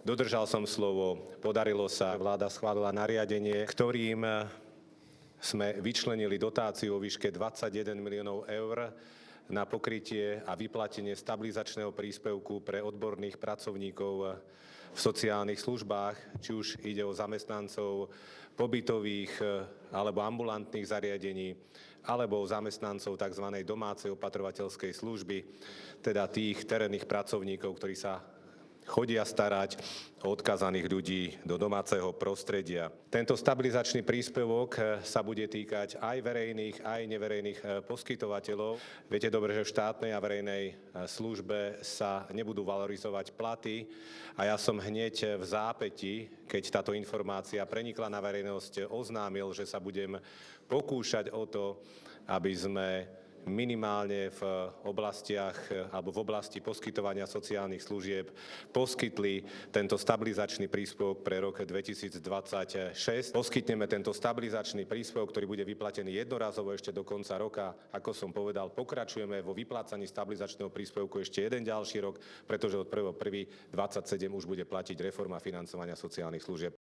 Dodržal som slovo, podarilo sa, vláda schválila nariadenie, ktorým sme vyčlenili dotáciu o výške 21 miliónov eur na pokrytie a vyplatenie stabilizačného príspevku pre odborných pracovníkov v sociálnych službách, či už ide o zamestnancov pobytových alebo ambulantných zariadení, alebo o zamestnancov tzv. Domácej opatrovateľskej služby, teda tých terénnych pracovníkov, ktorí sa chodia starať o odkázaných ľudí do domáceho prostredia. Tento stabilizačný príspevok sa bude týkať aj verejných, aj neverejných poskytovateľov. Viete dobre, že v štátnej a verejnej službe sa nebudú valorizovať platy a ja som hneď v zápäti, keď táto informácia prenikla na verejnosť, oznámil, že sa budem pokúšať o to, aby sme minimálne v oblastiach alebo v oblasti poskytovania sociálnych služieb poskytli tento stabilizačný príspevok pre rok 2026. Poskytneme tento stabilizačný príspevok, ktorý bude vyplatený jednorazovo ešte do konca roka. Ako som povedal, pokračujeme vo vyplácaní stabilizačného príspevku ešte jeden ďalší rok, pretože od 1.1.27 už bude platiť reforma financovania sociálnych služieb.